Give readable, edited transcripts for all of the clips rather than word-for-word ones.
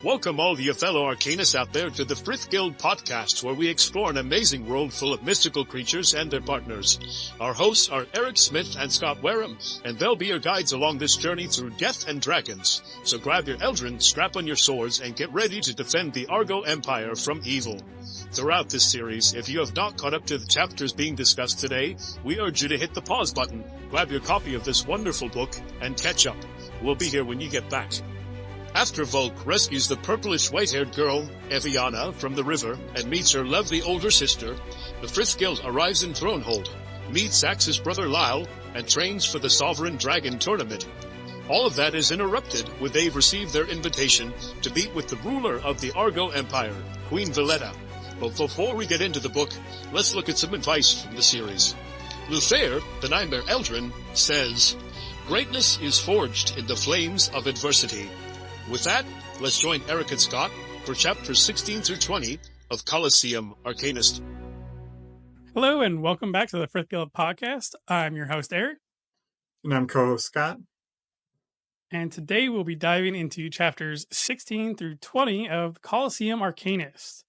Welcome all you fellow Arcanists out there to the Frith Guild podcast, where we explore an amazing world full of mystical creatures and their partners. Our hosts are Eric Smith and Scott Wareham, and they'll be your guides along this journey through death and dragons. So grab your Eldrin, strap on your swords, and get ready to defend the Argo Empire from evil. Throughout this series, if you have not caught up to the chapters being discussed today, we urge you to hit the pause button, grab your copy of this wonderful book, and catch up. We'll be here when you get back. After Volke rescues the purplish white-haired girl, Eviana, from the river and meets her lovely older sister, the Frith Guild arrives in Thronehold, meets Axe's brother Lyle, and trains for the Sovereign Dragon Tournament. All of that is interrupted when they've received their invitation to meet with the ruler of the Argo Empire, Queen Valletta. But before we get into the book, let's look at some advice from the series. Luthair, the Nightmare Eldrin, says, "Greatness is forged in the flames of adversity." With that, let's join Eric and Scott for chapters 16 through 20 of Coliseum Arcanist. Hello, and welcome back to the Frith Guild podcast. I'm your host, Eric. And I'm co-host, Scott. And today we'll be diving into chapters 16 through 20 of Coliseum Arcanist.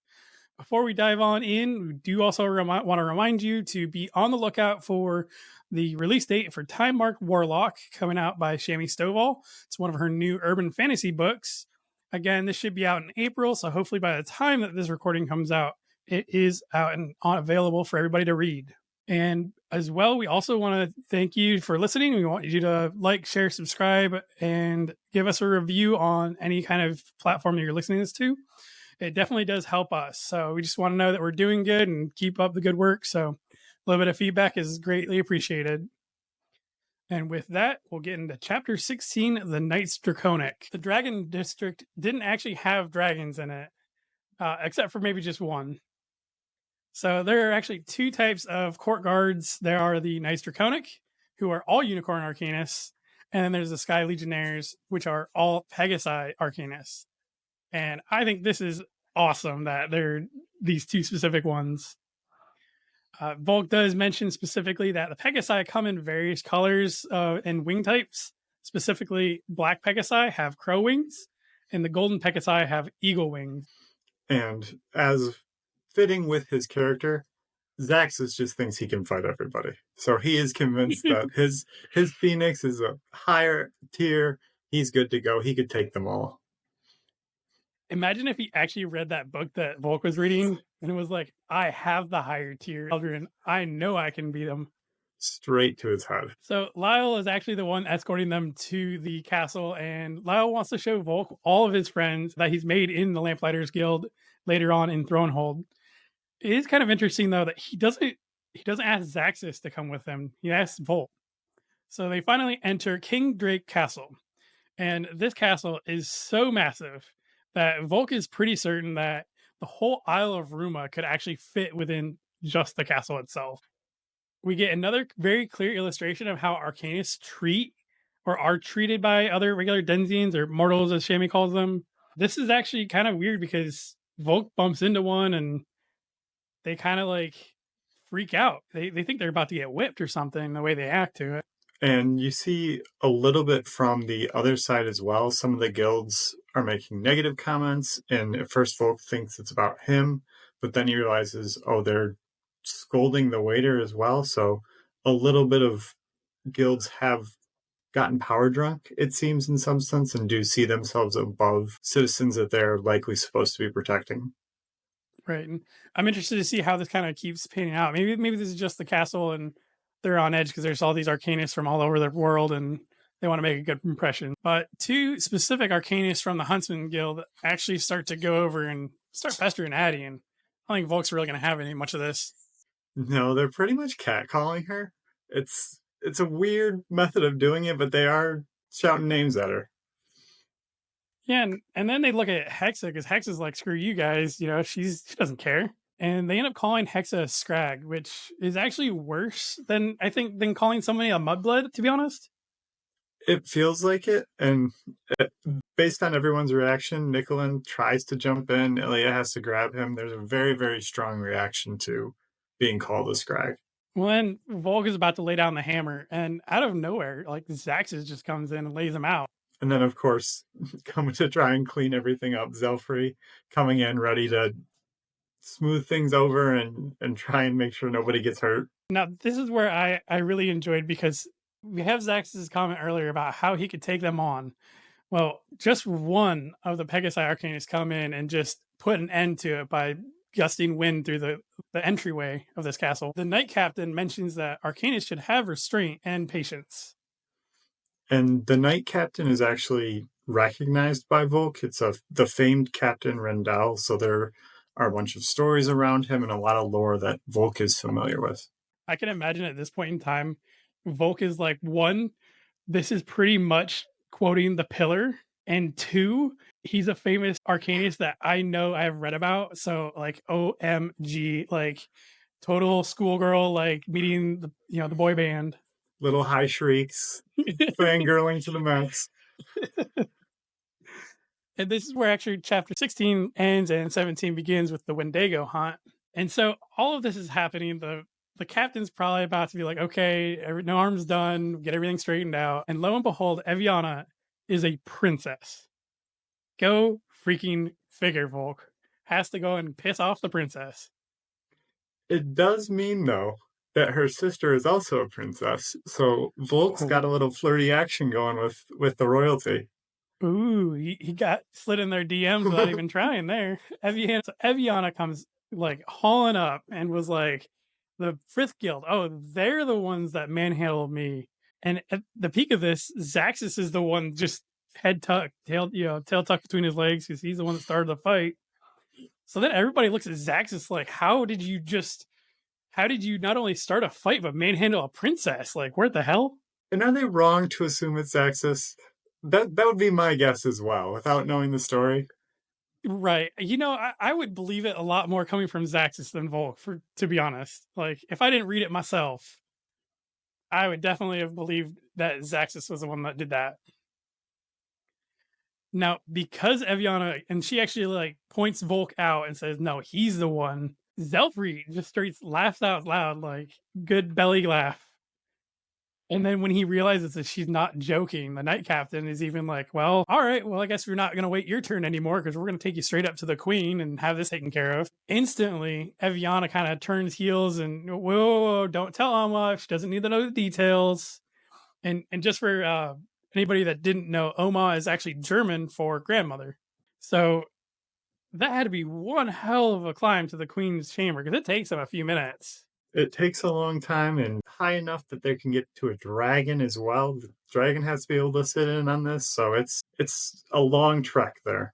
Before we dive on in, we do also want to remind you to be on the lookout for the release date for Time Marked Warlock, coming out by Shami Stovall. It's one of her new urban fantasy books. Again, this should be out in April, so hopefully by the time that this recording comes out, it is out and available for everybody to read. And as well, we also want to thank you for listening. We want you to like, share, subscribe, and give us a review on any kind of platform that you're listening to this to. It definitely does help us. So we just want to know that we're doing good and keep up the good work. So a little bit of feedback is greatly appreciated. And with that, we'll get into Chapter 16, The Knights Draconic. The Dragon District didn't actually have dragons in it, except for maybe just one. So there are actually two types of court guards. There are the Knights Draconic, who are all Unicorn Arcanists, and then there's the Sky Legionnaires, which are all Pegasi Arcanists. And I think this is awesome that they're these two specific ones. Volke does mention specifically that the Pegasi come in various colors and wing types. Specifically, black Pegasi have crow wings, and the golden Pegasi have eagle wings. And as fitting with his character, Zaxxas just thinks he can fight everybody. So he is convinced that his Phoenix is a higher tier. He's good to go. He could take them all. Imagine if he actually read that book that Volke was reading, and it was like, I have the higher tier Eldrin. I know I can beat him. Straight to his head. So Lyle is actually the one escorting them to the castle, and Lyle wants to show Volke all of his friends that he's made in the Lamplighters Guild later on in Thronehold. It is kind of interesting, though, that he doesn't ask Zaxxas to come with him. He asks Volke. So they finally enter King Drake Castle. And this castle is so massive that Volke is pretty certain that the whole Isle of Ruma could actually fit within just the castle itself. We get another very clear illustration of how Arcanists treat or are treated by other regular Denzians, or mortals as Shami calls them. This is actually kind of weird because Volke bumps into one and they kind of like freak out. They think they're about to get whipped or something, the way they act to it. And you see a little bit from the other side as well. Some of the guilds are making negative comments, and at first Volke thinks it's about him, but then he realizes, oh, they're scolding the waiter as well. So a little bit of guilds have gotten power drunk, it seems, in some sense, and do see themselves above citizens that they're likely supposed to be protecting. Right. And I'm interested to see how this kind of keeps panning out. Maybe this is just the castle and they're on edge because there's all these Arcanists from all over the world and they want to make a good impression. But two specific Arcanists from the Huntsman Guild actually start to go over and start pestering Addie, and I don't think Volke's really going to have any much of this. No, they're pretty much catcalling her. It's a weird method of doing it, but they are shouting names at her. Yeah, and then they look at Hexa, because Hexa's like, screw you guys, she doesn't care. And they end up calling Hexa a scrag, which is actually worse than calling somebody a mudblood, to be honest. It feels like it, and based on everyone's reaction, Nicolin tries to jump in, Ilya has to grab him. There's a very, very strong reaction to being called a scrag. Well, then Volke is about to lay down the hammer, and out of nowhere, like, Zaxxas just comes in and lays him out. And then, of course, coming to try and clean everything up, Zelfree coming in ready to smooth things over and try and make sure nobody gets hurt. Now, this is where I really enjoyed, because we have Zaxx's comment earlier about how he could take them on. Well, just one of the Pegasi Arcanists come in and just put an end to it by gusting wind through the entryway of this castle. The Knight Captain mentions that Arcanists should have restraint and patience. And the Knight Captain is actually recognized by Volke. It's the famed Captain Rendell, so there are a bunch of stories around him and a lot of lore that Volke is familiar with. I can imagine at this point in time, Volke is like, one, this is pretty much quoting the Pillar, and two, he's a famous Arcanist that I know I've read about. So like, OMG, like total schoolgirl, like meeting the boy band. Little high shrieks, fangirling to the max. And this is where actually chapter 16 ends and 17 begins with the Wendigo hunt. And so all of this is happening. The captain's probably about to be like, okay, no arm's done, get everything straightened out. And lo and behold, Eviana is a princess. Go freaking figure, Volke. Has to go and piss off the princess. It does mean, though, that her sister is also a princess. So Volke's got a little flirty action going with the royalty. Ooh, he got slid in their DMs without even trying there. Eviana comes like hauling up and was like, the Frith Guild, oh, they're the ones that manhandled me. And at the peak of this, Zaxxas is the one just head tucked, tail tucked between his legs, because he's the one that started the fight. So then everybody looks at Zaxxas like, how did you not only start a fight, but manhandle a princess? Like, where the hell? And are they wrong to assume it's Zaxxas? That would be my guess as well, without knowing the story. Right. I would believe it a lot more coming from Zaxxas than Volke, to be honest. Like, if I didn't read it myself, I would definitely have believed that Zaxxas was the one that did that. Now, because Eviana, and she actually like points Volke out and says, no, he's the one, Zelfree just straight laughs out loud, like, good belly laugh. And then when he realizes that she's not joking, the Knight Captain is even like, well, all right, well, I guess we're not going to wait your turn anymore, because we're going to take you straight up to the queen and have this taken care of. Instantly, Eviana kind of turns heels and, whoa, don't tell Oma. She doesn't need to know the details. And just for anybody that didn't know, Oma is actually German for grandmother. So that had to be one hell of a climb to the queen's chamber, because it takes them a few minutes. It takes a long time, and high enough that they can get to a dragon as well. The dragon has to be able to sit in on this, so it's a long trek there.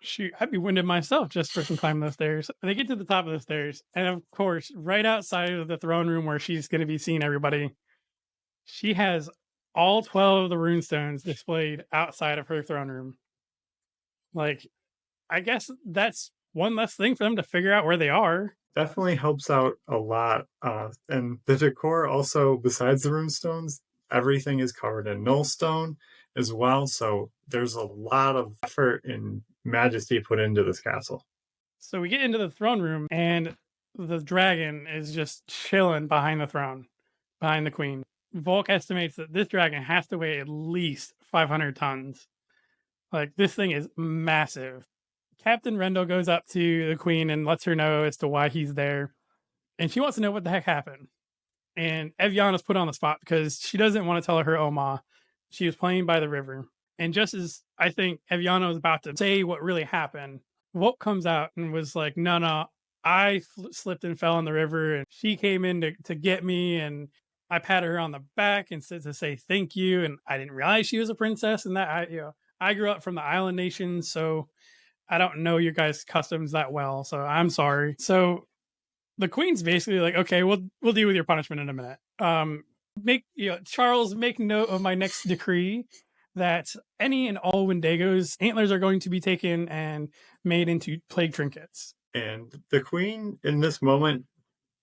Shoot, I'd be winded myself just freaking climbing those stairs. They get to the top of the stairs, and of course, right outside of the throne room where she's going to be seeing everybody, she has all 12 of the runestones displayed outside of her throne room. Like, I guess that's one less thing for them to figure out where they are. Definitely helps out a lot. And the decor also, besides the runestones, everything is covered in nullstone as well. So there's a lot of effort and majesty put into this castle. So we get into the throne room, and the dragon is just chilling behind the throne, behind the queen. Volke estimates that this dragon has to weigh at least 500 tons. Like, this thing is massive. Captain Rendell goes up to the queen and lets her know as to why he's there. And she wants to know what the heck happened. And Eviana's put on the spot because she doesn't want to tell her Oma. She was playing by the river. And just as I think Eviana was about to say what really happened, Volke comes out and was like, no, I slipped and fell in the river, and she came in to get me, and I patted her on the back and said to say thank you. And I didn't realize she was a princess, and that I grew up from the island nation, so I don't know your guys' customs that well, so I'm sorry. So the queen's basically like, okay, we'll deal with your punishment in a minute. Charles, make note of my next decree that any and all Wendigos' antlers are going to be taken and made into plague trinkets. And the queen, in this moment,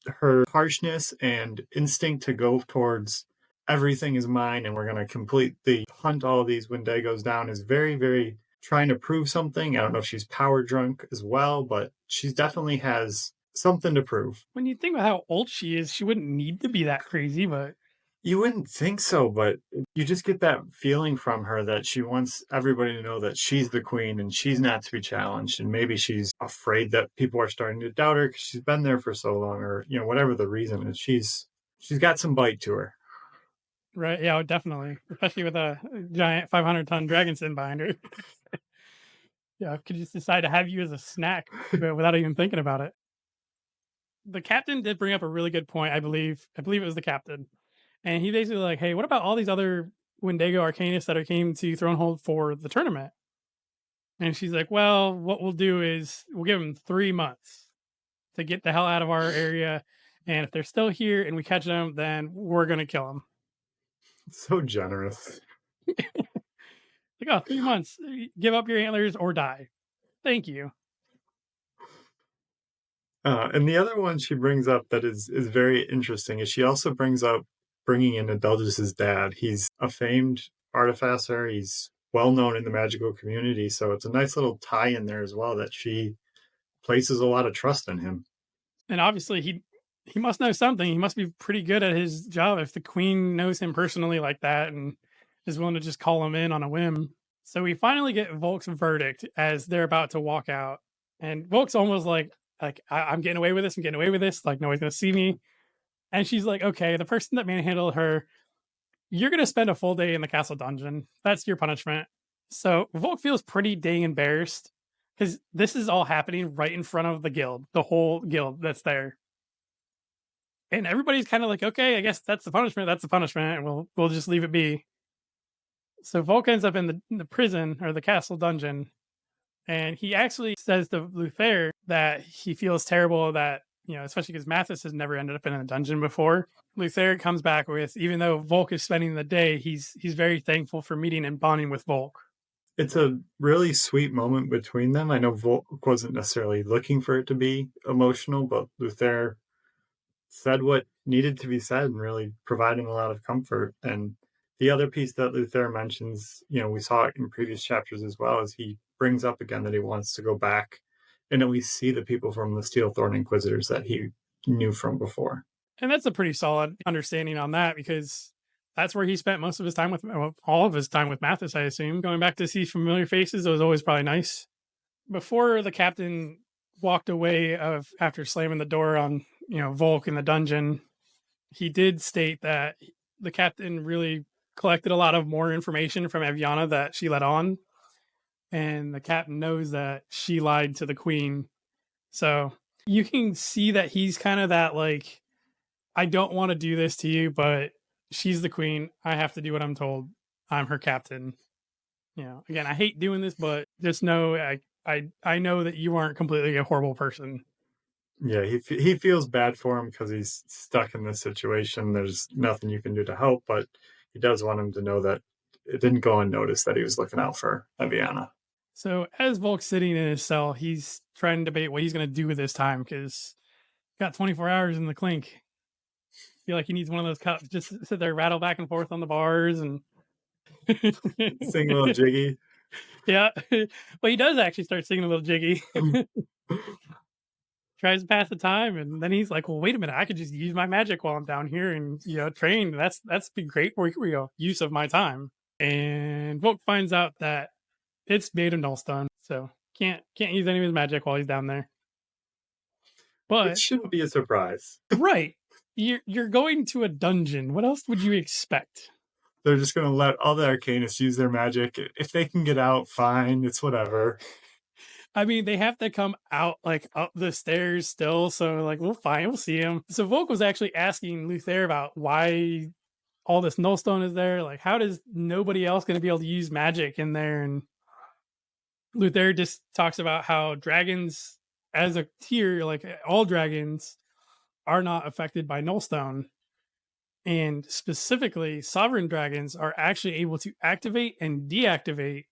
her harshness and instinct to go towards everything is mine and we're going to completely hunt all of these Wendigos down is very, very trying to prove something. I don't know if she's power drunk as well, but she definitely has something to prove. When you think about how old she is, she wouldn't need to be that crazy, but You wouldn't think so, but you just get that feeling from her that she wants everybody to know that she's the queen and she's not to be challenged. And maybe she's afraid that people are starting to doubt her because she's been there for so long, or whatever the reason is. She's got some bite to her. Right? Yeah, definitely. Especially with a giant 500-ton dragon sitting behind her. Yeah, could just decide to have you as a snack without even thinking about it. The captain did bring up a really good point. I believe it was the captain, and he basically like, hey, what about all these other Wendigo Arcanists that came to Thronehold for the tournament? And she's like, well, what we'll do is we'll give them 3 months to get the hell out of our area, and if they're still here and we catch them, then we're gonna kill them. So generous. Like, oh, 3 months, give up your antlers or die. Thank you. And the other one she brings up that is very interesting is she also brings up bringing in Adulgus's dad. He's a famed artificer. He's well known in the magical community, so it's a nice little tie in there as well that she places a lot of trust in him. And obviously he must know something. He must be pretty good at his job if the queen knows him personally like that and is willing to just call him in on a whim. So we finally get Volk's verdict as they're about to walk out. And Volk's almost like I'm getting away with this. I'm getting away with this. Like, nobody's going to see me. And she's like, okay, the person that manhandled her, you're going to spend a full day in the castle dungeon. That's your punishment. So Volk feels pretty dang embarrassed because this is all happening right in front of the guild, the whole guild that's there. And everybody's kind of like, okay, I guess that's the punishment. That's the punishment. And we'll just leave it be. So Volk ends up in the prison or the castle dungeon. And he actually says to Luther that he feels terrible that, especially because Mathis has never ended up in a dungeon before. Luther comes back with, even though Volk is spending the day, he's very thankful for meeting and bonding with Volk. It's a really sweet moment between them. I know Volk wasn't necessarily looking for it to be emotional, but Luther said what needed to be said and really providing a lot of comfort. And the other piece that Luther mentions, we saw it in previous chapters as well, is he brings up again that he wants to go back and at least see the people from the Steelthorn Inquisitors that he knew from before. And that's a pretty solid understanding on that, because that's where he spent most of his time with, all of his time with Mathis, I assume. Going back to see familiar faces, it was always probably nice. Before the captain walked away after slamming the door on, Volk in the dungeon, he did state that the captain really collected a lot of more information from Eviana that she let on. And the captain knows that she lied to the queen. So you can see that he's kind of that, like, I don't want to do this to you, but she's the queen. I have to do what I'm told. I'm her captain. Again, I hate doing this, but just know I know that you aren't completely a horrible person. Yeah, he feels bad for him because he's stuck in this situation. There's nothing you can do to help, but he does want him to know that it didn't go unnoticed that he was looking out for Eviana. So as Volk's sitting in his cell, he's trying to debate what he's going to do with his time, because he's got 24 hours in the clink. I feel like he needs one of those cups, just sit there, rattle back and forth on the bars and sing a little jiggy. Yeah. Well, he does actually start singing a little jiggy. Tries to pass the time, and then he's like, well, wait a minute, I could just use my magic while I'm down here and train. That's be great use of my time. And Volk finds out that it's made of nullstone, so can't use any of his magic while he's down there. But it shouldn't be a surprise. Right. You're going to a dungeon. What else would you expect? They're just going to let all the Arcanists use their magic. If they can get out, fine. It's whatever. I mean, they have to come out, like, up the stairs still, so, like, we'll see him. So Volk was actually asking Luther about why all this nullstone is there. Like, how does nobody else going to be able to use magic in there? And Luther just talks about how dragons, as a tier, like, all dragons, are not affected by nullstone. And specifically, sovereign dragons are actually able to activate and deactivate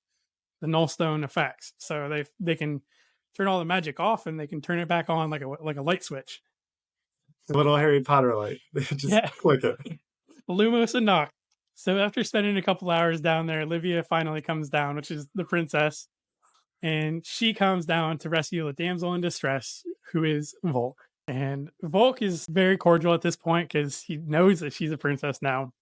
the nullstone effects. So they can turn all the magic off and they can turn it back on like a light switch. A little Harry Potter light. Just click it. Lumos and Noct. So after spending a couple hours down there, Lyvia finally comes down, which is the princess. And she comes down to rescue a damsel in distress, who is Volk. And Volk is very cordial at this point because he knows that she's a princess now.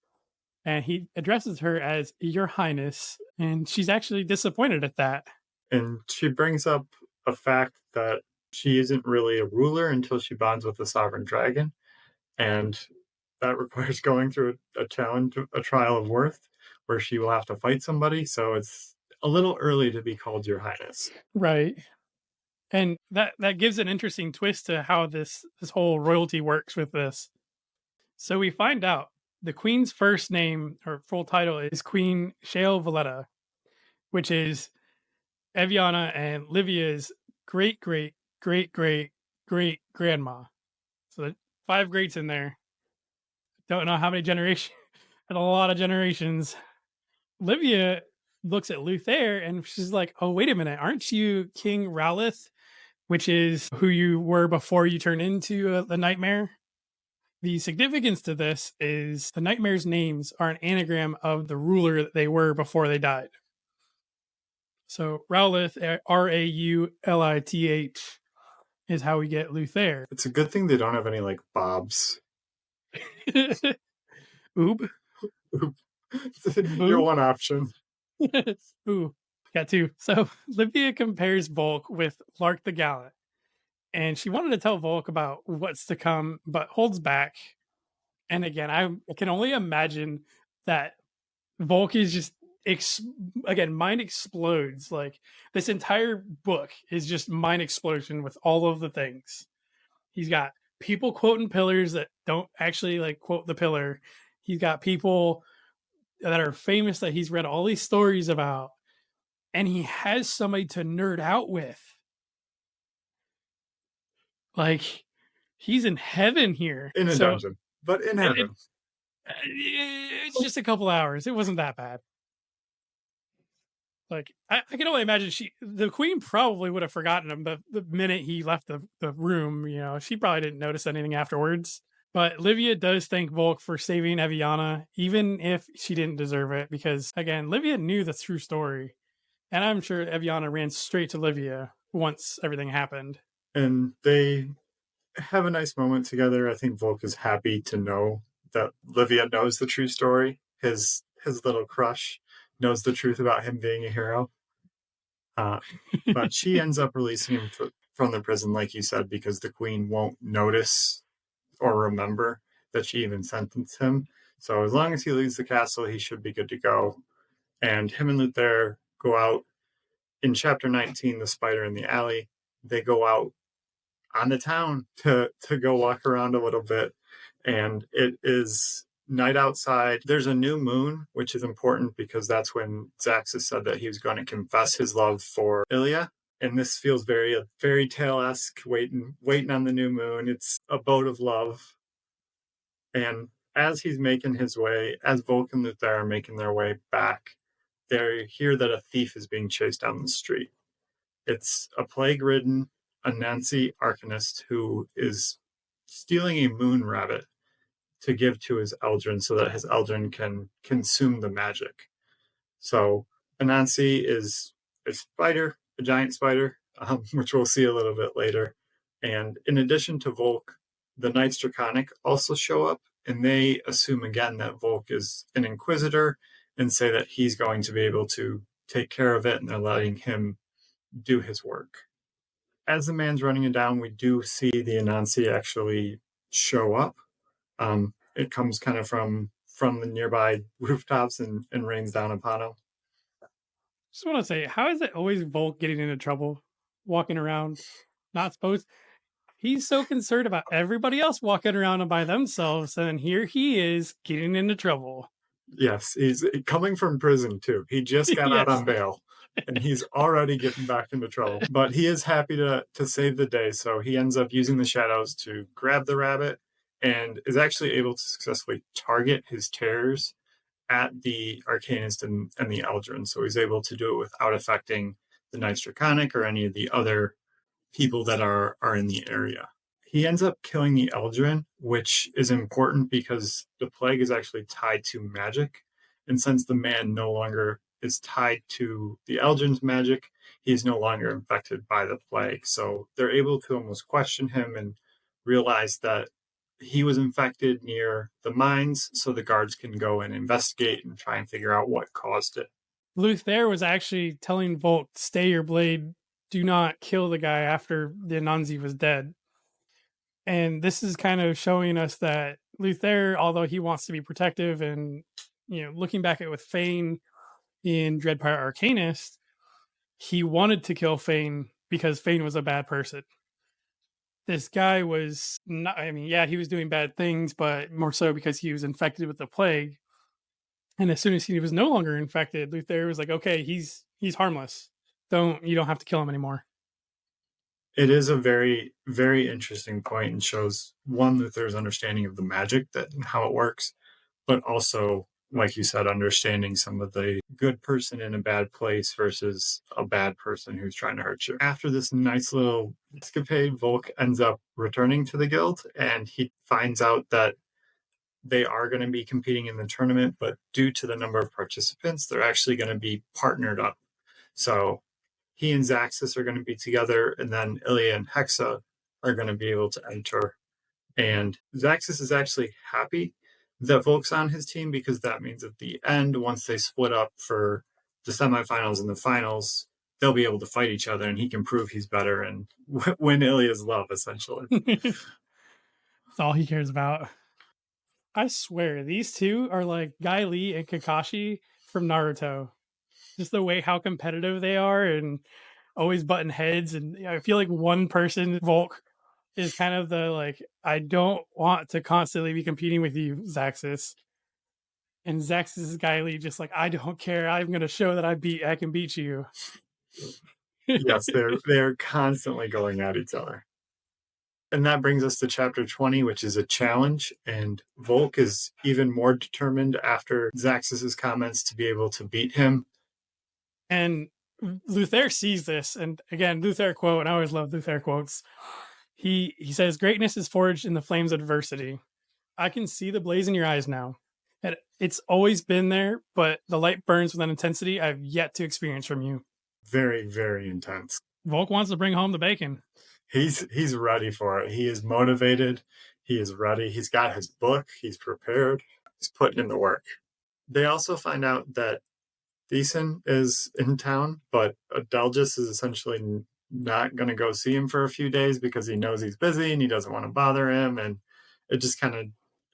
And he addresses her as Your Highness, and she's actually disappointed at that. And she brings up a fact that she isn't really a ruler until she bonds with the sovereign dragon. And that requires going through a challenge, a trial of worth, where she will have to fight somebody. So it's a little early to be called Your Highness. Right. And that gives an interesting twist to how this whole royalty works with this. So we find out the queen's first name or full title is Queen Shale Valletta, which is Eviana and Livia's great great great great great grandma. So 5 greats in there. Don't know how many generations, and a lot of generations. Livia looks at Luther and she's like, "Oh, wait a minute, aren't you King Rowleth, which is who you were before you turned into the nightmare?" The significance to this is the nightmares' names are an anagram of the ruler that they were before they died. So Rowlith, Raulith, is how we get Luther. It's a good thing they don't have any like bobs. Oob. Your one option. Ooh, got 2. So Livia compares Volk with Lark the Gallant, and she wanted to tell Volk about what's to come, but holds back. And again, I can only imagine that Volk is just mind explodes. Like this entire book is just mind explosion with all of the things. He's got people quoting pillars that don't actually like quote the pillar. He's got people that are famous that he's read all these stories about, and he has somebody to nerd out with. Like he's in heaven here. In a dungeon, but in heaven. It's just a couple hours. It wasn't that bad. Like I can only imagine the queen probably would have forgotten him the minute he left the room. You know, she probably didn't notice anything afterwards. But Livia does thank Volk for saving Eviana, even if she didn't deserve it, because again, Livia knew the true story, and I'm sure Eviana ran straight to Livia once everything happened. And they have a nice moment together. I think Volk is happy to know that Livia knows the true story. His little crush knows the truth about him being a hero. But she ends up releasing him from the prison, like you said, because the queen won't notice or remember that she even sentenced him. So as long as he leaves the castle, he should be good to go. And him and Luther go out in chapter 19, The Spider in the Alley. They go out on the town to go walk around a little bit. And it is night outside. There's a new moon, which is important because that's when Zaxxas said that he was going to confess his love for Ilia. And this feels very fairy tale-esque, waiting on the new moon. It's a boat of love. And as he's making his way, as Volk and Luther are making their way back, they hear that a thief is being chased down the street. It's a plague-ridden Anansi Arcanist who is stealing a moon rabbit to give to his Eldrin so that his Eldrin can consume the magic. So Anansi is a spider, a giant spider, which we'll see a little bit later. And in addition to Volk, the Knights Draconic also show up, and they assume again that Volk is an Inquisitor and say that he's going to be able to take care of it, and they're letting him do his work. As the man's running it down, we do see the Anansi actually show up. It comes kind of from the nearby rooftops and rains down upon him. Just want to say, how is it always Volk getting into trouble, walking around, not supposed? He's so concerned about everybody else walking around by themselves, and here he is getting into trouble. Yes, he's coming from prison too. He just got out on bail, and he's already getting back into trouble. But he is happy to save the day, so he ends up using the shadows to grab the rabbit and is actually able to successfully target his terrors at the Arcanist and the Eldrin. So he's able to do it without affecting the Knights Draconic or any of the other people that are in the area. He ends up killing the Eldrin, which is important because the plague is actually tied to magic. And since the man no longer is tied to the Eldrin's magic, he's no longer infected by the plague. So they're able to almost question him and realize that he was infected near the mines, so the guards can go and investigate and try and figure out what caused it. Luther was actually telling Volk, stay your blade, do not kill the guy after the Anansi was dead. And this is kind of showing us that Luther, although he wants to be protective and, looking back at with Fane in Dreadpire Arcanist, he wanted to kill Fane because Fane was a bad person. This guy was not, he was doing bad things, but more so because he was infected with the plague. And as soon as he was no longer infected, Luther was like, okay, he's harmless. You don't have to kill him anymore. It is a very, very interesting point and shows one, Luther's understanding of the magic that and how it works, but also, like you said, understanding some of the good person in a bad place versus a bad person who's trying to hurt you. After this nice little escapade, Volk ends up returning to the guild, and he finds out that they are going to be competing in the tournament, but due to the number of participants, they're actually going to be partnered up. So he and Zaxxas are going to be together, and then Ilya and Hexa are going to be able to enter. And Zaxxas is actually happy that Volk's on his team because that means at the end, once they split up for the semifinals and the finals, they'll be able to fight each other, and he can prove he's better and win Ilya's love, essentially. That's all he cares about. I swear, these two are like Guy Lee and Kakashi from Naruto. Just the way how competitive they are and always button heads. And I feel like one person, Volk, is kind of the like, I don't want to constantly be competing with you, Zaxxas. And Zaxxas' Guy Lee just like, I don't care. I'm going to show that I can beat you. Yes, they're constantly going at each other. And that brings us to chapter 20, which is a challenge. And Volk is even more determined after Zaxxas' comments to be able to beat him. And Luther sees this. And again, Luther quote, and I always love Luther quotes. He says, greatness is forged in the flames of adversity. I can see the blaze in your eyes now. And it's always been there, but the light burns with an intensity I've yet to experience from you. Very, very intense. Volk wants to bring home the bacon. He's ready for it. He is motivated. He is ready. He's got his book. He's prepared. He's putting in the work. They also find out that Thiessen is in town, but Adelgis is essentially not going to go see him for a few days because he knows he's busy and he doesn't want to bother him. And it just kind of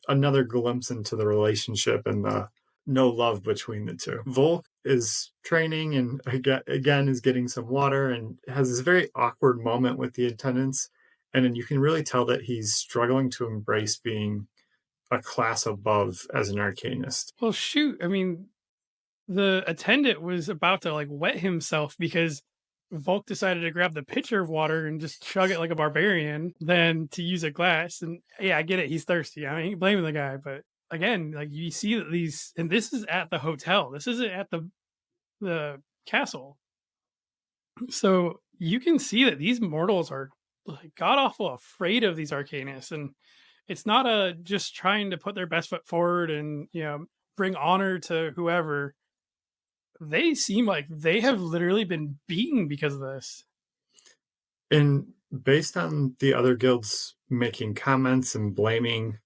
another glimpse into the relationship and the no love between the two. Volk is training and again is getting some water and has this very awkward moment with the attendants. And then you can really tell that he's struggling to embrace being a class above as an arcanist. Well, shoot. I mean, the attendant was about to like wet himself because Volk decided to grab the pitcher of water and just chug it like a barbarian than to use a glass. And yeah, I get it. He's thirsty. I ain't blaming the guy, but again, like you see that these, and this is at the hotel. This isn't at the castle. So you can see that these mortals are like god awful afraid of these arcanists, and it's not a just trying to put their best foot forward and bring honor to whoever. They seem like they have literally been beaten because of this. And based on the other guilds making comments and blaming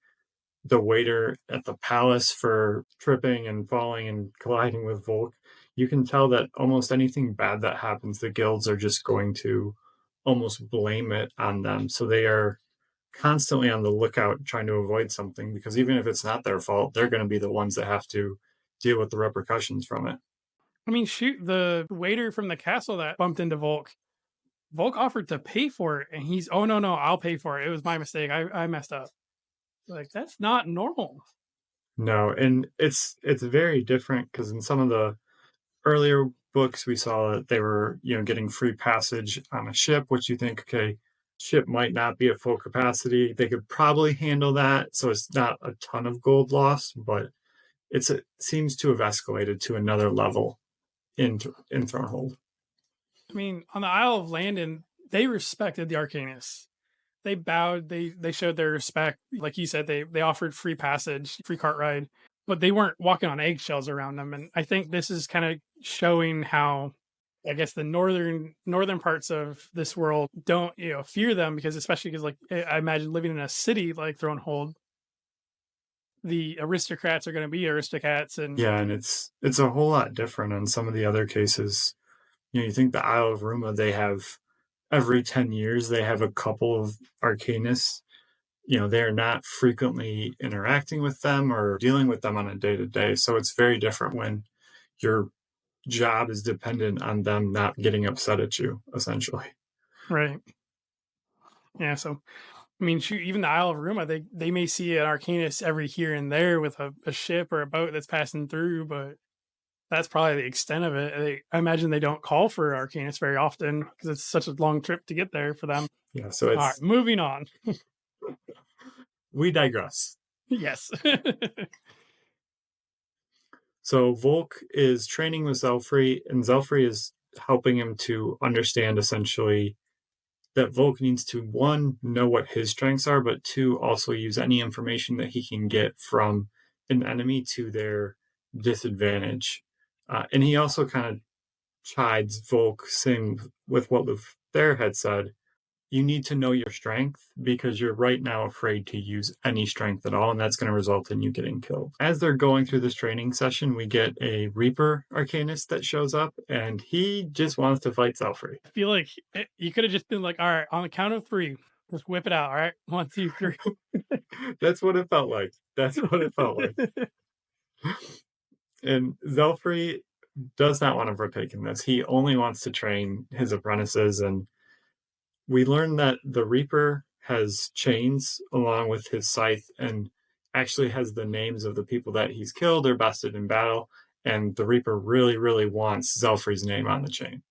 the waiter at the palace for tripping and falling and colliding with Volk, you can tell that almost anything bad that happens, the guilds are just going to almost blame it on them. So they are constantly on the lookout trying to avoid something, because even if it's not their fault, they're going to be the ones that have to deal with the repercussions from it. I mean, shoot, the waiter from the castle that bumped into Volk offered to pay for it, and he's, oh, no, I'll pay for it. It was my mistake. I messed up. Like, that's not normal. No, and it's very different because in some of the earlier books we saw that they were getting free passage on a ship, which you think, okay, ship might not be at full capacity. They could probably handle that, so it's not a ton of gold loss, but it seems to have escalated to another level in Thronehold. I mean, on the Isle of Landon, they respected the Arcanists. They bowed, they showed their respect. Like you said, they offered free passage, free cart ride, but they weren't walking on eggshells around them. And I think this is kind of showing how I guess the northern parts of this world don't, fear them because especially because like I imagine living in a city like Thronehold, the aristocrats are going to be aristocrats, and Yeah, and it's a whole lot different on some of the other cases. You think the Isle of Ruma, they have every 10 years they have a couple of arcanists. They're not frequently interacting with them or dealing with them on a day-to-day. So it's very different when your job is dependent on them not getting upset at you, essentially. right. Yeah, so I mean, shoot, even the Isle of Ruma, they may see an Arcanist every here and there with a ship or a boat that's passing through, but that's probably the extent of it. I imagine they don't call for Arcanists very often because it's such a long trip to get there for them. Yeah, so All right, moving on. We digress. Yes. So Volk is training with Zelfree, and Zelfree is helping him to understand essentially that Volk needs to, one, know what his strengths are, but two, also use any information that he can get from an enemy to their disadvantage. And he also kind of chides Volk, same with what Luther had said. You need to know your strength because you're right now afraid to use any strength at all, and that's going to result in you getting killed. As they're going through this training session, we get a Reaper Arcanist that shows up, and he just wants to fight Zelfree. I feel like you could have just been like, all right, on the count of 3, just whip it out. All right, 1, 2, 3. That's what it felt like. And Zelfree does not want to partake in this. He only wants to train his apprentices, and we learn that the Reaper has chains along with his scythe and actually has the names of the people that he's killed or bested in battle, and the Reaper really, really wants Zelfree's name on the chain.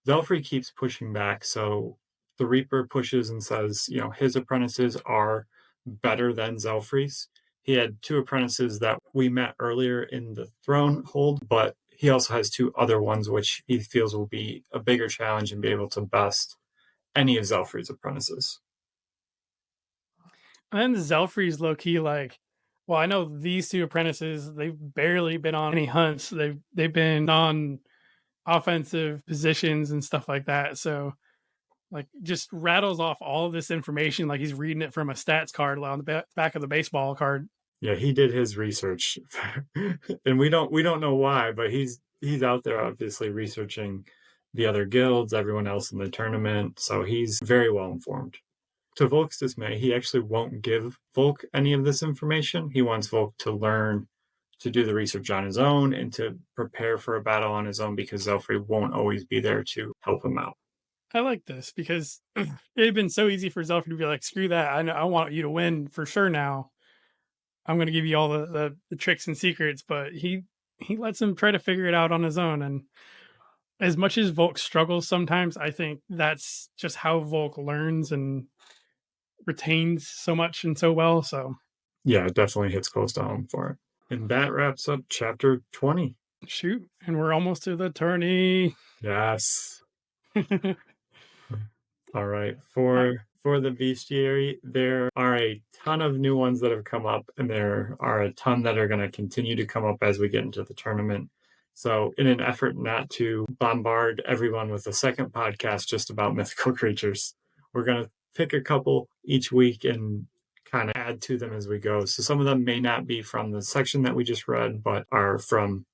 Zelfree keeps pushing back, so the Reaper pushes and says, his apprentices are better than Zelfree's. He had 2 apprentices that we met earlier in the Thronehold, but he also has 2 other ones which he feels will be a bigger challenge and be able to best any of Zelfree's apprentices. And then Zelfree's low key like, well, I know these 2 apprentices, they've barely been on any hunts. They've been on offensive positions and stuff like that. So like just rattles off all of this information like he's reading it from a stats card on the back of the baseball card. Yeah, he did his research. And we don't know why, but he's out there obviously researching the other guilds, everyone else in the tournament, so he's very well informed. To Volk's dismay, he actually won't give Volk any of this information. He wants Volk to learn to do the research on his own and to prepare for a battle on his own because Zelfree won't always be there to help him out. I like this because it had been so easy for Zelfree to be like, screw that. I want you to win for sure now. I'm going to give you all the tricks and secrets, but he lets him try to figure it out on his own. And as much as Volk struggles sometimes, I think that's just how Volk learns and retains so much and so well. So yeah, it definitely hits close to home for it. And that wraps up chapter 20. Shoot, and we're almost to the tourney. Yes. All right. For the bestiary, there are a ton of new ones that have come up, and there are a ton that are going to continue to come up as we get into the tournament. So in an effort not to bombard everyone with a second podcast just about mythical creatures, we're going to pick a couple each week and kind of add to them as we go. So some of them may not be from the section that we just read, but are from,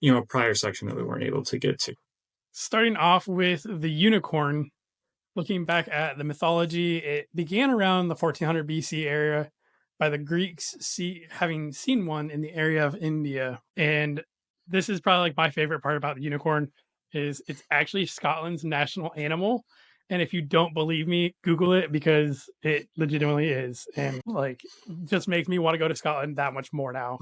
a prior section that we weren't able to get to. Starting off with the unicorn, looking back at the mythology, it began around the 1400 BC area by the Greeks having seen one in the area of India. And this is probably like my favorite part about the unicorn is it's actually Scotland's national animal. And if you don't believe me, Google it because it legitimately is. And like, just makes me want to go to Scotland that much more now.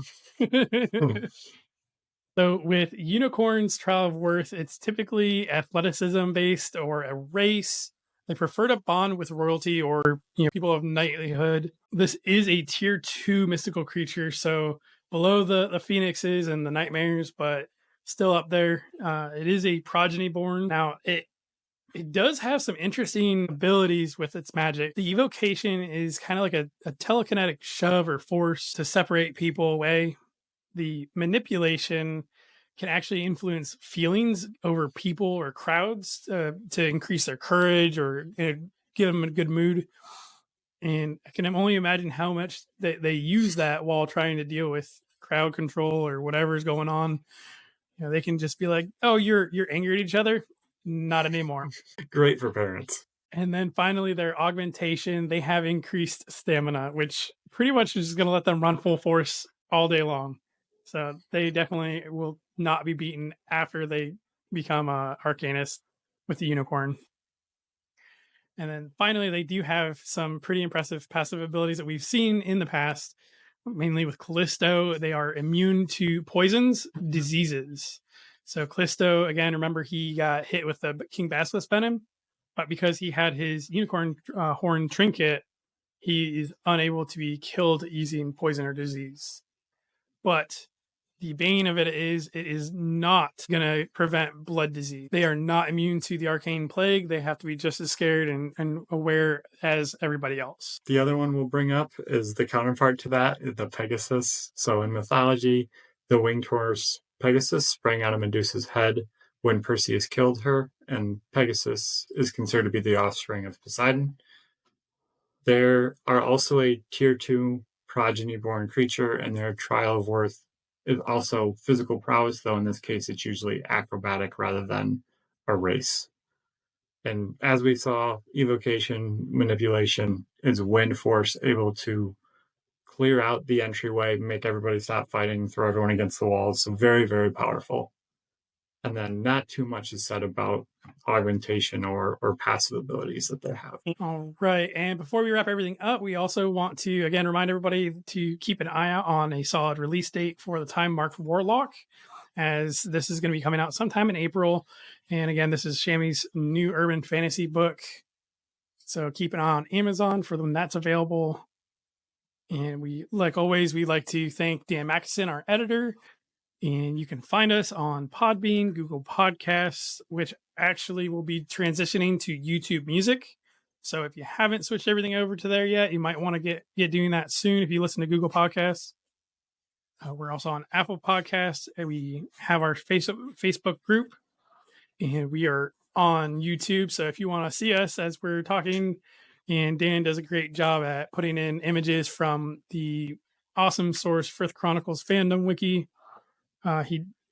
So with unicorns, trial of worth, it's typically athleticism based or a race. They prefer to bond with royalty or people of knightlyhood. This is a tier 2 mystical creature, so below the phoenixes and the nightmares, but still up there. It is a progeny born. Now it does have some interesting abilities with its magic. The evocation is kind of like a telekinetic shove or force to separate people away. The manipulation can actually influence feelings over people or crowds to increase their courage or give them a good mood. And I can only imagine how much they use that while trying to deal with crowd control or whatever's going on. They can just be like, "Oh, you're angry at each other? Not anymore." Great for parents. And then finally, their augmentation, they have increased stamina, which pretty much is going to let them run full force all day long. So they definitely will not be beaten after they become Arcanist with the unicorn. And then finally, they do have some pretty impressive passive abilities that we've seen in the past, mainly with Callisto. They are immune to poisons, diseases. So Callisto, again, remember he got hit with the King Basilisk Venom, but because he had his unicorn horn trinket, he is unable to be killed using poison or disease. But the bane of it is not going to prevent blood disease. They are not immune to the arcane plague. They have to be just as scared and aware as everybody else. The other one we'll bring up is the counterpart to that, the Pegasus. So in mythology, the winged horse Pegasus sprang out of Medusa's head when Perseus killed her, and Pegasus is considered to be the offspring of Poseidon. There are also a tier 2 progeny-born creature, and their trial of worth is also physical prowess, though in this case it's usually acrobatic rather than a race. And as we saw, evocation, manipulation is wind force, able to clear out the entryway, make everybody stop fighting, throw everyone against the walls. So very, very powerful. And then not too much is said about augmentation or passive abilities that they have. All right. And before we wrap everything up, we also want to, again, remind everybody to keep an eye out on a solid release date for the Time Marked Warlock, as this is going to be coming out sometime in April. And again, this is Shammy's new urban fantasy book. So keep an eye on Amazon for when that's available. And we, like always, we'd like to thank Dan Mackison, our editor. And you can find us on Podbean, Google Podcasts, which actually will be transitioning to YouTube Music. So if you haven't switched everything over to there yet, you might want to get doing that soon if you listen to Google Podcasts. We're also on Apple Podcasts, and we have our Facebook group, and we are on YouTube. So if you want to see us as we're talking, and Dan does a great job at putting in images from the awesome source Frith Chronicles fandom wiki.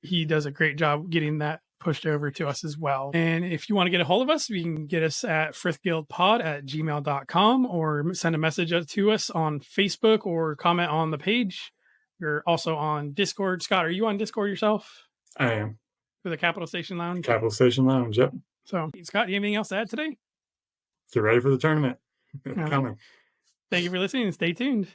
He does a great job getting that pushed over to us as well. And if you want to get a hold of us, you can get us at frithguildpod@gmail.com or send a message to us on Facebook or comment on the page. You're also on Discord. Scott, are you on Discord yourself? I am. For the Capital Station Lounge? Capital Station Lounge, yep. So, Scott, do you have anything else to add today? Get ready for the tournament. It's coming. Thank you for listening and stay tuned.